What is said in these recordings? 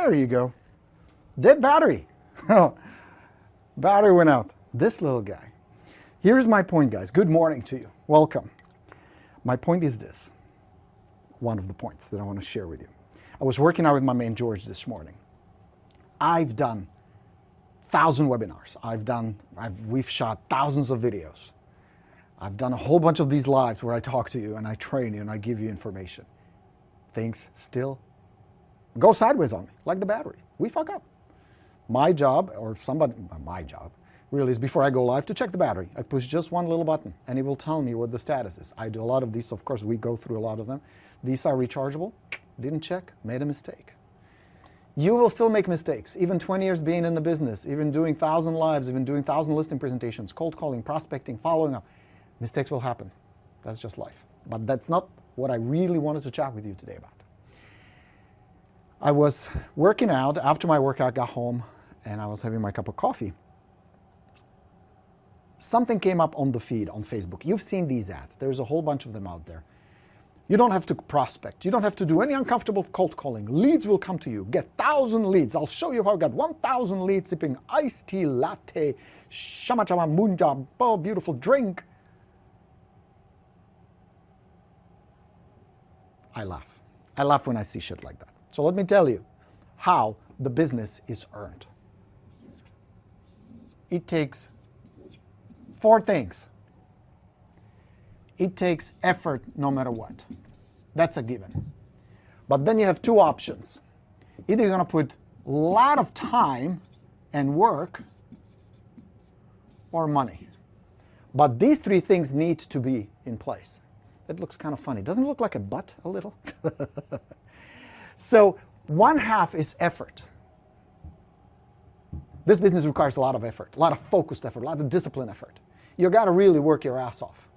There you go. Dead battery. Battery went out. This little guy. Here's my point, guys. Good morning to you. Welcome. My point is this. One of the points that I want to share with you. I was working out with my man George this morning. I've done 1,000 webinars. We've shot thousands of videos. I've done a whole bunch of these lives where I talk to you and I train you and I give you information. Things still go sideways on me, like the battery. We fuck up. My job, my job, really is before I go live to check the battery. I push just one little button and it will tell me what the status is. I do a lot of these, so of course we go through a lot of them. These are rechargeable. Didn't check, made a mistake. You will still make mistakes, even 20 years being in the business, even doing 1,000 lives, even doing 1,000 listing presentations, cold calling, prospecting, following up. Mistakes will happen. That's just life. But that's not what I really wanted to chat with you today about. I was working out. After my workout, got home, and I was having my cup of coffee. Something came up on the feed on Facebook. You've seen these ads. There's a whole bunch of them out there. You don't have to prospect. You don't have to do any uncomfortable cold calling. Leads will come to you. Get 1,000 leads. I'll show you how I got 1,000 leads sipping iced tea, latte, shama chama munja, oh, beautiful drink. I laugh. I laugh when I see shit like that. So let me tell you how the business is earned. It takes 4 things. It takes effort no matter what. That's a given. But then you have 2 options. Either you're going to put a lot of time and work or money. But these 3 things need to be in place. It looks kind of funny. Doesn't it look like a butt a little? So 1/2 is effort. This business requires a lot of effort, a lot of focused effort, a lot of disciplined effort. You got to really work your ass off.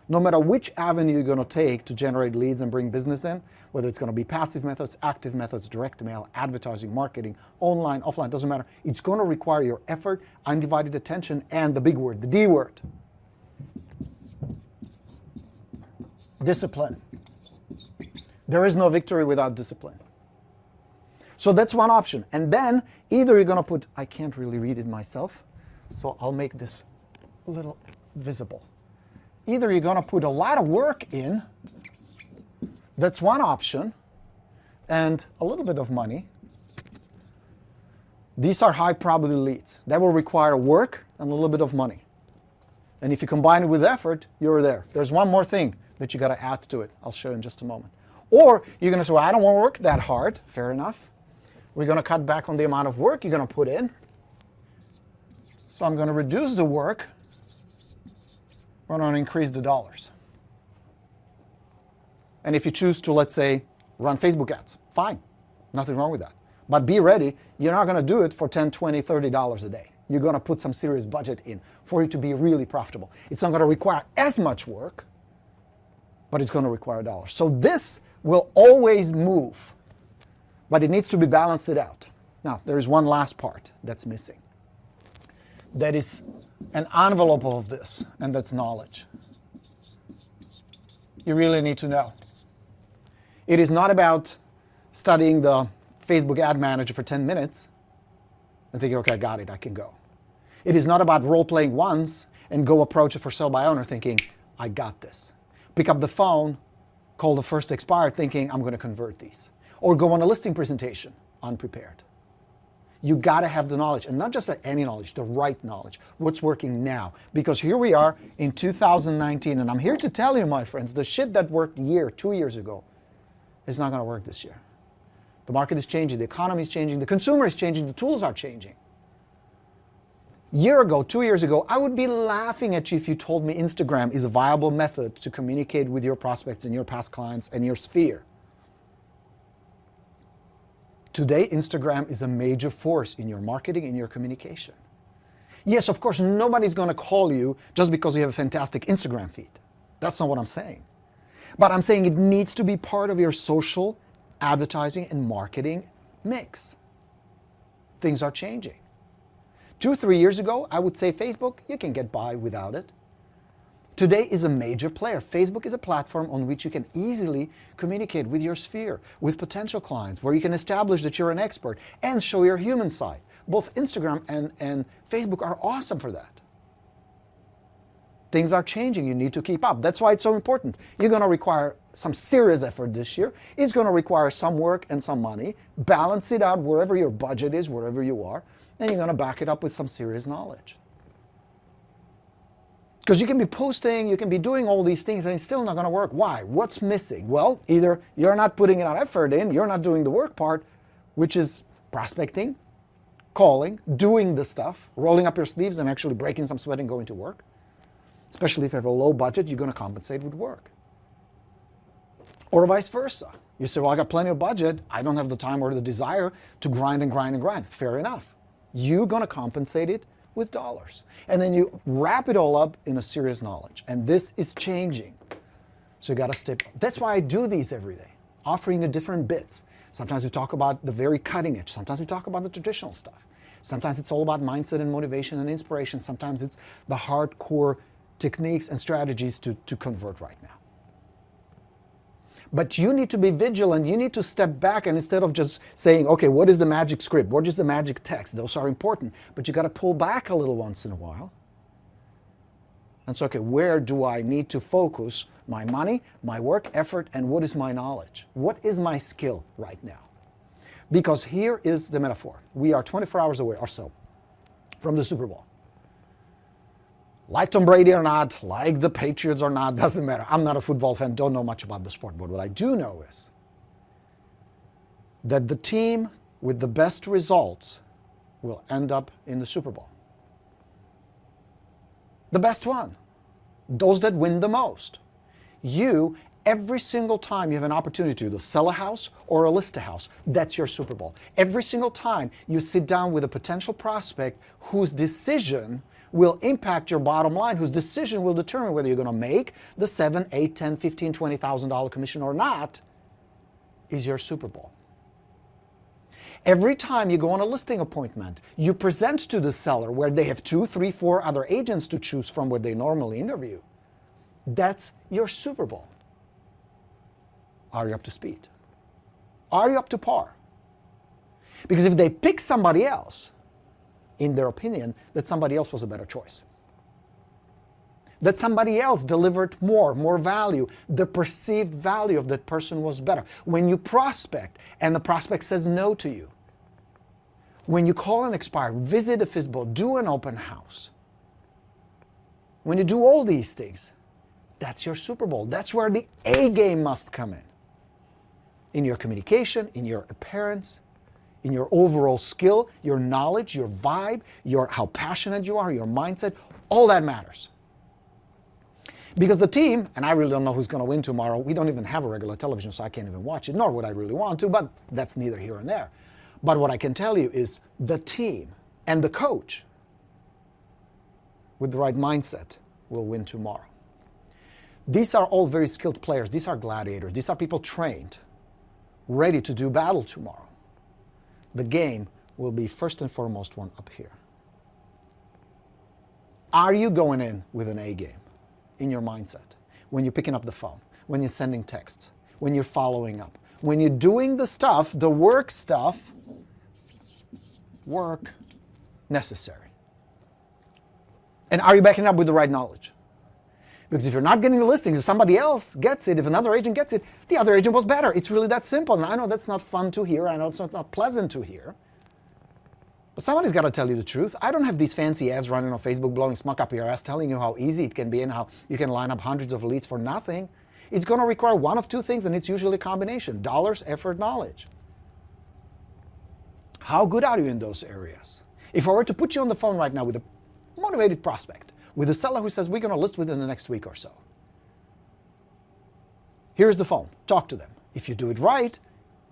No matter which avenue you're going to take to generate leads and bring business in, whether it's going to be passive methods, active methods, direct mail, advertising, marketing, online, offline, doesn't matter. It's going to require your effort, undivided attention, and the big word, the D word. Discipline. There is no victory without discipline. So that's one option. And then either you're going to put, I can't really read it myself, so I'll make this a little visible. Either you're going to put a lot of work in, that's one option, and a little bit of money. These are high probability leads. That will require work and a little bit of money. And if you combine it with effort, you're there. There's one more thing that you got to add to it. I'll show you in just a moment. Or you're going to say, well, I don't want to work that hard. Fair enough. We're going to cut back on the amount of work you're going to put in. So I'm going to reduce the work. We're going to increase the dollars. And if you choose to, let's say, run Facebook ads, fine. Nothing wrong with that. But be ready. You're not going to do it for $10, $20, $30 a day. You're going to put some serious budget in for it to be really profitable. It's not going to require as much work, but it's going to require dollars. So this will always move, but it needs to be balanced out. Now, there is one last part that's missing. That is an envelope of this, and that's knowledge. You really need to know. It is not about studying the Facebook ad manager for 10 minutes and thinking, okay, I got it, I can go. It is not about role-playing once and go approach a for sale by owner thinking, I got this. Pick up the phone, call the first expired thinking, I'm going to convert these. Or go on a listing presentation unprepared. You got to have the knowledge, and not just any knowledge, the right knowledge. What's working now? Because here we are in 2019, and I'm here to tell you, my friends, the shit that worked 2 years ago is not going to work this year. The market is changing, the economy is changing, the consumer is changing, the tools are changing. Year ago, 2 years ago, I would be laughing at you if you told me Instagram is a viable method to communicate with your prospects and your past clients and your sphere. Today, Instagram is a major force in your marketing and your communication. Yes, of course, nobody's going to call you just because you have a fantastic Instagram feed. That's not what I'm saying. But I'm saying it needs to be part of your social advertising and marketing mix. Things are changing. 2 or 3 years ago, I would say Facebook, you can get by without it. Today is a major player. Facebook is a platform on which you can easily communicate with your sphere, with potential clients, where you can establish that you're an expert and show your human side. Both Instagram and Facebook are awesome for that. Things are changing. You need to keep up. That's why it's so important. You're going to require some serious effort this year. It's going to require some work and some money. Balance it out wherever your budget is, wherever you are. And you're going to back it up with some serious knowledge. Because you can be posting, you can be doing all these things, and it's still not going to work. Why? What's missing? Well, either you're not putting enough effort in, you're not doing the work part, which is prospecting, calling, doing the stuff, rolling up your sleeves and actually breaking some sweat and going to work. Especially if you have a low budget, you're going to compensate with work. Or vice versa. You say, well, I got plenty of budget. I don't have the time or the desire to grind and grind and grind. Fair enough. You're going to compensate it with dollars. And then you wrap it all up in a serious knowledge. And this is changing. So you got to step. That's why I do these every day, offering you different bits. Sometimes we talk about the very cutting edge. Sometimes we talk about the traditional stuff. Sometimes it's all about mindset and motivation and inspiration. Sometimes it's the hardcore techniques and strategies to convert right now. But you need to be vigilant. You need to step back, and instead of just saying, okay, what is the magic script? What is the magic text? Those are important. But you got to pull back a little once in a while. And so, okay, where do I need to focus my money, my work, effort, and what is my knowledge? What is my skill right now? Because here is the metaphor. We are 24 hours away or so from the Super Bowl. Like Tom Brady or not, like the Patriots or not, doesn't matter. I'm not a football fan, don't know much about the sport, but what I do know is that the team with the best results will end up in the Super Bowl. The best one. Those that win the most. You, every single time you have an opportunity to sell a house or list a house, that's your Super Bowl. Every single time you sit down with a potential prospect whose decision will impact your bottom line, whose decision will determine whether you're going to make the $7, $8, $10, $15, $20,000 commission or not, is your Super Bowl. Every time you go on a listing appointment, you present to the seller where they have 2, 3, 4 other agents to choose from where they normally interview. That's your Super Bowl. Are you up to speed? Are you up to par? Because if they pick somebody else, in their opinion, that somebody else was a better choice. That somebody else delivered more value. The perceived value of that person was better. When you prospect and the prospect says no to you, when you call an expired, visit a FSBO, do an open house, when you do all these things, that's your Super Bowl. That's where the A game must come in. In your communication, in your appearance, in your overall skill, your knowledge, your vibe, how passionate you are, your mindset, all that matters. Because the team, and I really don't know who's going to win tomorrow, we don't even have a regular television, so I can't even watch it, nor would I really want to, but that's neither here nor there. But what I can tell you is the team and the coach with the right mindset will win tomorrow. These are all very skilled players. These are gladiators. These are people trained, ready to do battle tomorrow. The game will be first and foremost one up here. Are you going in with an A game in your mindset? When you're picking up the phone, when you're sending texts, when you're following up, when you're doing the stuff, the work stuff, work necessary. And are you backing up with the right knowledge? Because if you're not getting the listings, if somebody else gets it, if another agent gets it, the other agent was better. It's really that simple. And I know that's not fun to hear. I know it's not pleasant to hear. But somebody's got to tell you the truth. I don't have these fancy ads running on Facebook blowing smoke up your ass telling you how easy it can be and how you can line up hundreds of leads for nothing. It's going to require one of two things, and it's usually a combination: dollars, effort, knowledge. How good are you in those areas? If I were to put you on the phone right now with a motivated prospect, with a seller who says, we're going to list within the next week or so. Here's the phone. Talk to them. If you do it right,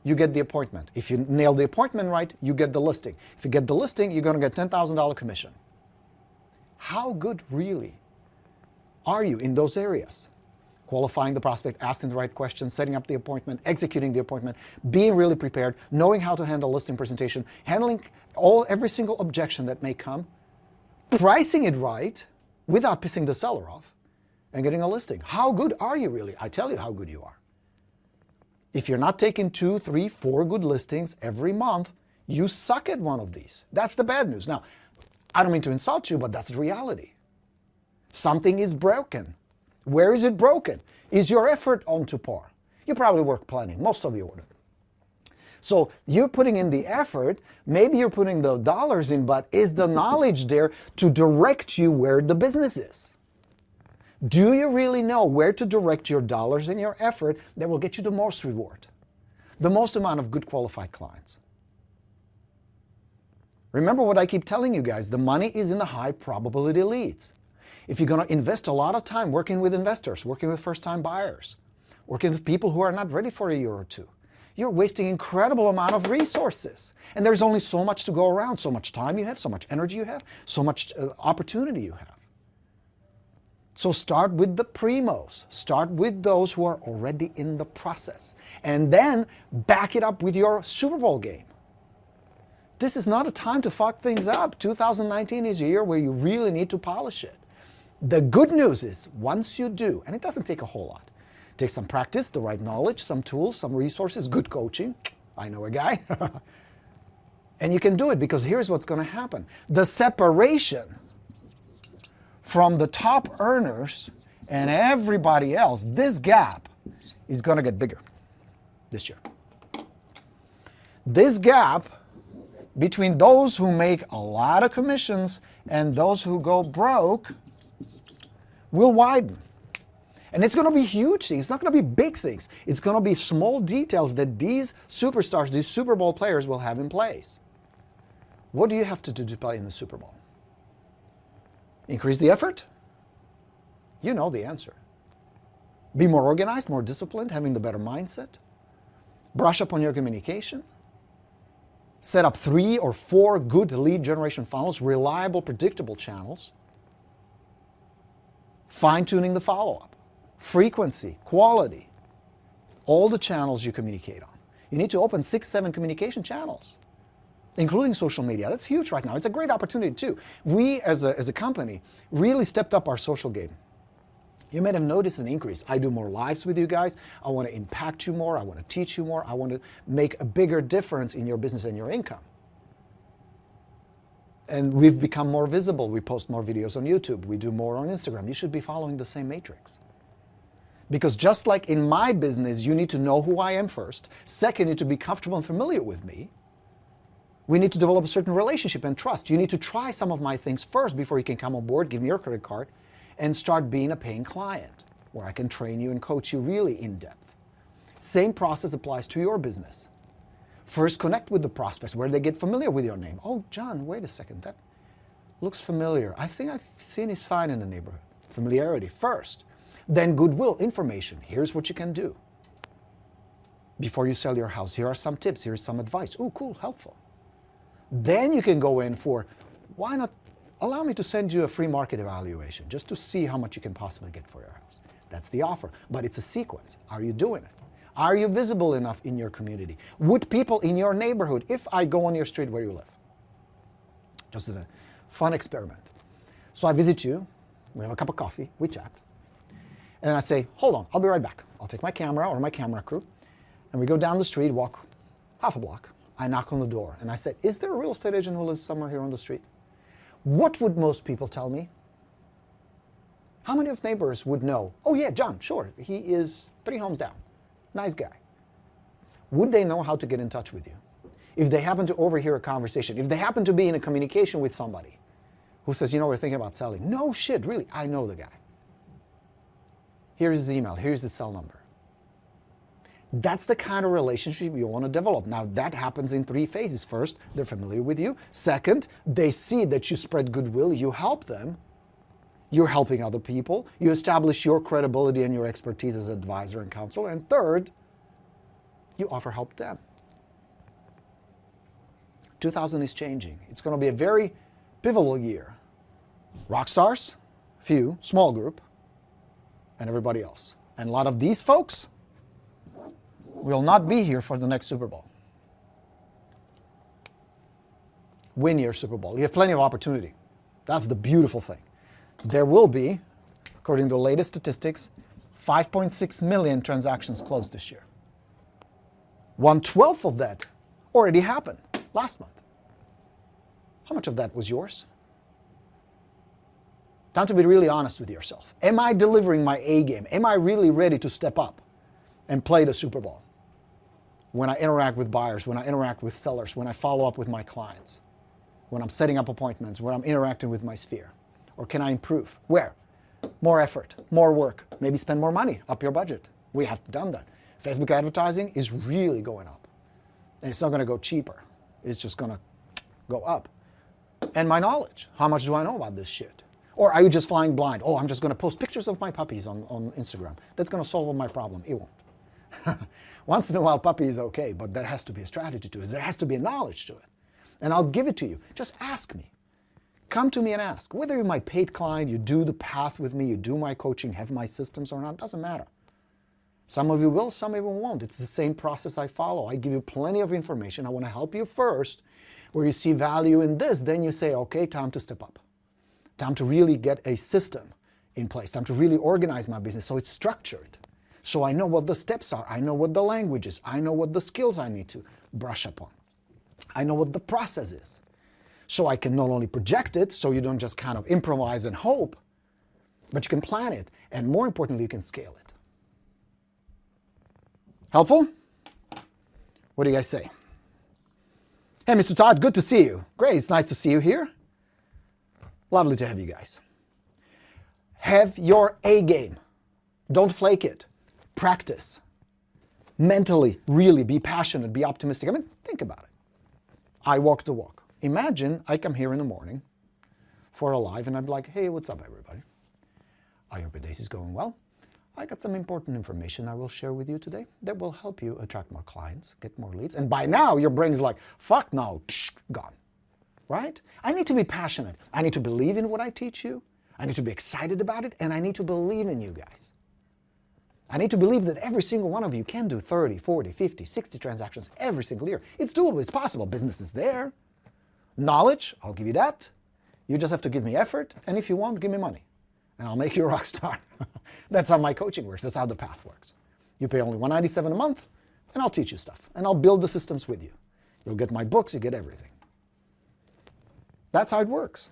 you get the appointment. If you nail the appointment right, you get the listing. If you get the listing, you're going to get $10,000 commission. How good really are you in those areas? Qualifying the prospect, asking the right questions, setting up the appointment, executing the appointment, being really prepared, knowing how to handle listing presentation, handling every single objection that may come, pricing it right, without pissing the seller off, and getting a listing. How good are you really? I tell you how good you are. If you're not taking 2, 3, 4 good listings every month, you suck at one of these. That's the bad news. Now, I don't mean to insult you, but that's the reality. Something is broken. Where is it broken? Is your effort on to par? You probably work plenty. Most of you would. So you're putting in the effort, maybe you're putting the dollars in, but is the knowledge there to direct you where the business is? Do you really know where to direct your dollars and your effort that will get you the most reward? The most amount of good qualified clients? Remember what I keep telling you guys, the money is in the high probability leads. If you're going to invest a lot of time working with investors, working with first-time buyers, working with people who are not ready for a year or two, you're wasting incredible amount of resources. And there's only so much to go around, so much time you have, so much energy you have, so much opportunity you have. So start with the primos. Start with those who are already in the process. And then back it up with your Super Bowl game. This is not a time to fuck things up. 2019 is a year where you really need to polish it. The good news is, once you do, and it doesn't take a whole lot, it takes some practice, the right knowledge, some tools, some resources, good coaching. I know a guy. And you can do it because here's what's going to happen. The separation from the top earners and everybody else, this gap is going to get bigger this year. This gap between those who make a lot of commissions and those who go broke will widen. And it's going to be huge things. It's not going to be big things. It's going to be small details that these superstars, these Super Bowl players will have in place. What do you have to do to play in the Super Bowl? Increase the effort? You know the answer. Be more organized, more disciplined, having the better mindset. Brush up on your communication. Set up 3 or 4 good lead generation funnels, reliable, predictable channels. Fine-tuning the follow-up, frequency, quality, all the channels you communicate on. You need to open 6, 7 communication channels, including social media. That's huge right now. It's a great opportunity too. We as a company really stepped up our social game. You may have noticed an increase. I do more lives with you guys. I want to impact you more. I want to teach you more. I want to make a bigger difference in your business and your income. And we've become more visible. We post more videos on YouTube. We do more on Instagram. You should be following the same matrix. Because just like in my business, you need to know who I am first. Second, you need to be comfortable and familiar with me. We need to develop a certain relationship and trust. You need to try some of my things first before you can come on board, give me your credit card, and start being a paying client, where I can train you and coach you really in depth. Same process applies to your business. First, connect with the prospects where they get familiar with your name. Oh, John, wait a second, that looks familiar. I think I've seen his sign in the neighborhood. Familiarity first. Then goodwill, information. Here's what you can do. Before you sell your house, here are some tips, here's some advice. Oh, cool, helpful. Then you can go in for, why not allow me to send you a free market evaluation just to see how much you can possibly get for your house. That's the offer, but it's a sequence. Are you doing it? Are you visible enough in your community? Would people in your neighborhood, if I go on your street where you live, just a fun experiment. So I visit you, we have a cup of coffee, we chat, and I say, hold on, I'll be right back. I'll take my camera or my camera crew, and we go down the street, walk half a block. I knock on the door, and I say, is there a real estate agent who lives somewhere here on the street? What would most people tell me? How many of neighbors would know, oh yeah, John, sure, he is 3 homes down. Nice guy. Would they know how to get in touch with you? If they happen to overhear a conversation, if they happen to be in a communication with somebody who says, you know, we're thinking about selling. No shit, really, I know the guy. Here's his email, here's his cell number. That's the kind of relationship you want to develop. Now, that happens in 3 phases. First, they're familiar with you. Second, they see that you spread goodwill, you help them. You're helping other people. You establish your credibility and your expertise as advisor and counselor. And third, you offer help to them. 2000 is changing. It's going to be a very pivotal year. Rock stars, few, small group, and everybody else. And a lot of these folks will not be here for the next Super Bowl. Win your Super Bowl. You have plenty of opportunity. That's the beautiful thing. There will be According to the latest statistics, 5.6 million transactions closed this year. 1/12 of that already happened last month. How much of that was yours? Time to be really honest with yourself. Am I delivering my A game? Am I really ready to step up and play the Super Bowl? When I interact with buyers, when I interact with sellers, when I follow up with my clients, when I'm setting up appointments, when I'm interacting with my sphere? Or can I improve? Where? More effort, more work, maybe spend more money, up your budget. We have done that. Facebook advertising is really going up. And it's not going to go cheaper. It's just going to go up. And my knowledge. How much do I know about this shit? Or are you just flying blind? Oh, I'm just going to post pictures of my puppies on Instagram. That's going to solve all my problem. It won't. Once in a while, puppy is okay, but there has to be a strategy to it. There has to be a knowledge to it. And I'll give it to you. Just ask me. Come to me and ask. Whether you're my paid client, you do the path with me, you do my coaching, have my systems or not, doesn't matter. Some of you will, some of you won't. It's the same process I follow. I give you plenty of information. I want to help you first. Where you see value in this, then you say, okay, time to step up. Time to really get a system in place. Time to really organize my business so it's structured. So I know what the steps are. I know what the language is. I know what the skills I need to brush upon. I know what the process is. So I can not only project it, so you don't just kind of improvise and hope, but you can plan it. And more importantly, you can scale it. Helpful? What do you guys say? Hey, Mr. Todd, good to see you. Great, it's nice to see you here. Lovely to have you guys. Have your A game. Don't flake it. Practice. Mentally, really be passionate, be optimistic. I mean, think about it. I walk the walk. Imagine I come here in the morning for a live and I'm like, hey, what's up, everybody? I hope your day is going well. I got some important information I will share with you today that will help you attract more clients, get more leads. And by now, your brain's like, fuck no, gone. Right? I need to be passionate. I need to believe in what I teach you. I need to be excited about it. And I need to believe in you guys. I need to believe that every single one of you can do 30, 40, 50, 60 transactions every single year. It's doable. It's possible. Business is there. Knowledge, I'll give you that. You just have to give me effort. And if you want, give me money. And I'll make you a rock star. That's how my coaching works. That's how the path works. You pay only $197 a month, and I'll teach you stuff. And I'll build the systems with you. You'll get my books. You get everything. That's how it works.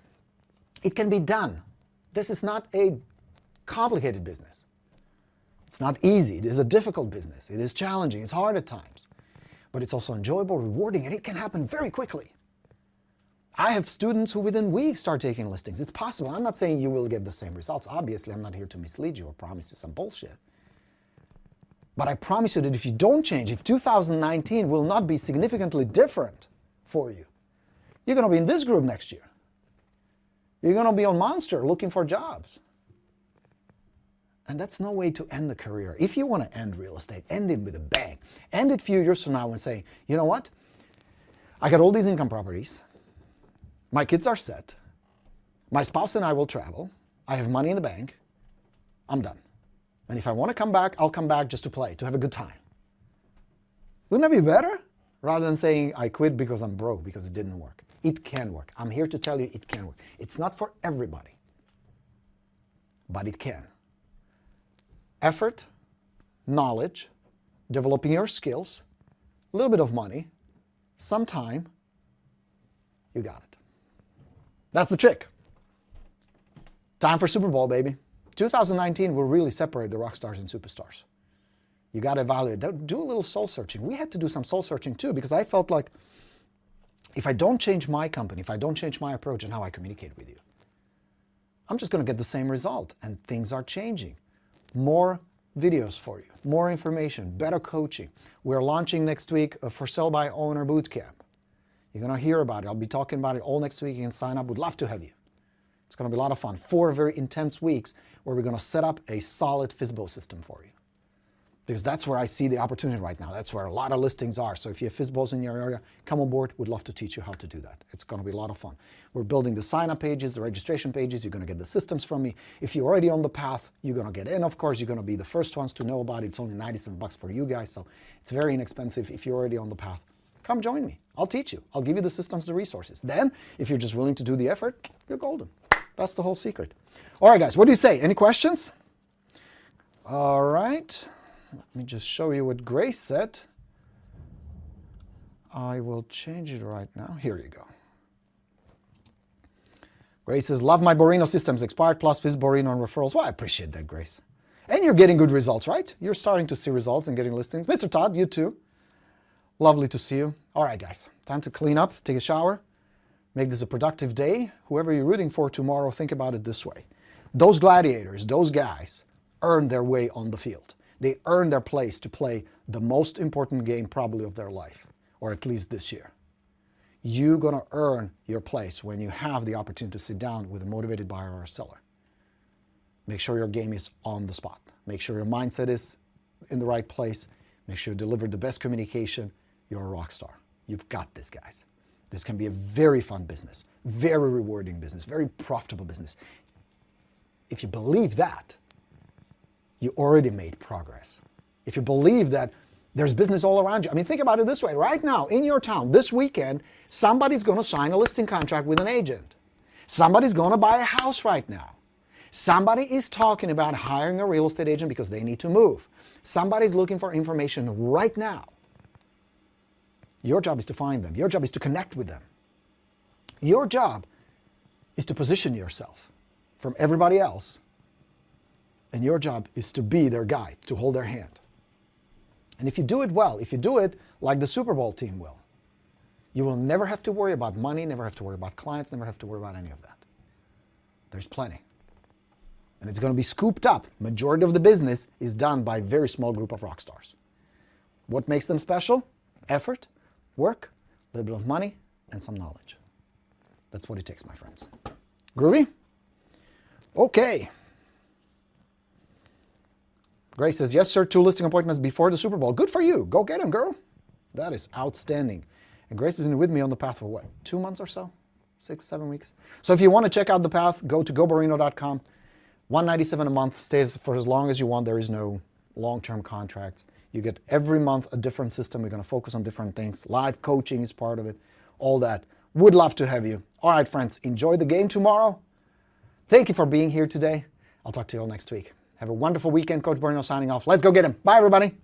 It can be done. This is not a complicated business. It's not easy. It is a difficult business. It is challenging. It's hard at times. But it's also enjoyable, rewarding, and it can happen very quickly. I have students who within weeks start taking listings. It's possible. I'm not saying you will get the same results. Obviously, I'm not here to mislead you or promise you some bullshit. But I promise you that if you don't change, if 2019 will not be significantly different for you, you're going to be in this group next year. You're going to be on Monster looking for jobs. And that's no way to end the career. If you want to end real estate, end it with a bang. End it a few years from now and say, you know what? I got all these income properties. My kids are set. My spouse and I will travel. I have money in the bank. I'm done. And if I want to come back, I'll come back just to play, to have a good time. Wouldn't that be better? Rather than saying, I quit because I'm broke, because it didn't work. It can work. I'm here to tell you it can work. It's not for everybody, but it can. Effort, knowledge, developing your skills, a little bit of money, some time, you got it. That's the trick. Time for Super Bowl, baby. 2019 will really separate the rock stars and superstars. You got to evaluate. Do a little soul searching. We had to do some soul searching too, because I felt like if I don't change my company, if I don't change my approach and how I communicate with you, I'm just going to get the same result. And things are changing. More videos for you, more information, better coaching. We're launching next week a For Sale by Owner Bootcamp. You're going to hear about it. I'll be talking about it all next week. You can sign up. Would love to have you. It's going to be a lot of fun. 4 very intense weeks where we're going to set up a solid FSBO system for you. Because that's where I see the opportunity right now. That's where a lot of listings are. So if you have FSBOs in your area, come on board. We'd love to teach you how to do that. It's going to be a lot of fun. We're building the sign-up pages, the registration pages. You're going to get the systems from me. If you're already on the path, you're going to get in, of course. You're going to be the first ones to know about it. It's only $97 for you guys, so it's very inexpensive. If you're already on the path, come join me. I'll teach you. I'll give you the systems, the resources. Then, if you're just willing to do the effort, you're golden. That's the whole secret. All right, guys, what do you say? Any questions? All right. Let me just show you what Grace said. I will change it right now. Here you go. Grace says, love my Borino systems, expired plus FSBORINO and referrals. Well, I appreciate that, Grace. And you're getting good results, right? You're starting to see results and getting listings. Mr. Todd, you too. Lovely to see you. All right, guys, time to clean up, take a shower, make this a productive day. Whoever you're rooting for tomorrow, think about it this way. Those gladiators, those guys, earned their way on the field. They earned their place to play the most important game probably of their life, or at least this year. You're going to earn your place when you have the opportunity to sit down with a motivated buyer or a seller. Make sure your game is on the spot. Make sure your mindset is in the right place. Make sure you deliver the best communication. You're a rock star. You've got this, guys. This can be a very fun business, very rewarding business, very profitable business. If you believe that, you already made progress. If you believe that there's business all around you. I mean, think about it this way. Right now, in your town, this weekend, somebody's going to sign a listing contract with an agent. Somebody's going to buy a house right now. Somebody is talking about hiring a real estate agent because they need to move. Somebody's looking for information right now. Your job is to find them. Your job is to connect with them. Your job is to position yourself from everybody else. And your job is to be their guide, to hold their hand. And if you do it well, if you do it like the Super Bowl team will, you will never have to worry about money, never have to worry about clients, never have to worry about any of that. There's plenty. And it's going to be scooped up. Majority of the business is done by a very small group of rock stars. What makes them special? Effort, work, a little bit of money, and some knowledge. That's what it takes, my friends. Groovy? Okay. Grace says, yes, sir, 2 listing appointments before the Super Bowl. Good for you. Go get them, girl. That is outstanding. And Grace has been with me on the path for what, 2 months or so? 6, 7 weeks? So if you want to check out the path, go to goborino.com. $197 a month, stays for as long as you want. There is no long-term contracts. You get every month a different system. We're going to focus on different things. Live coaching is part of it. All that. Would love to have you. All right, friends, enjoy the game tomorrow. Thank you for being here today. I'll talk to you all next week. Have a wonderful weekend. Coach Borino signing off. Let's go get him. Bye, everybody.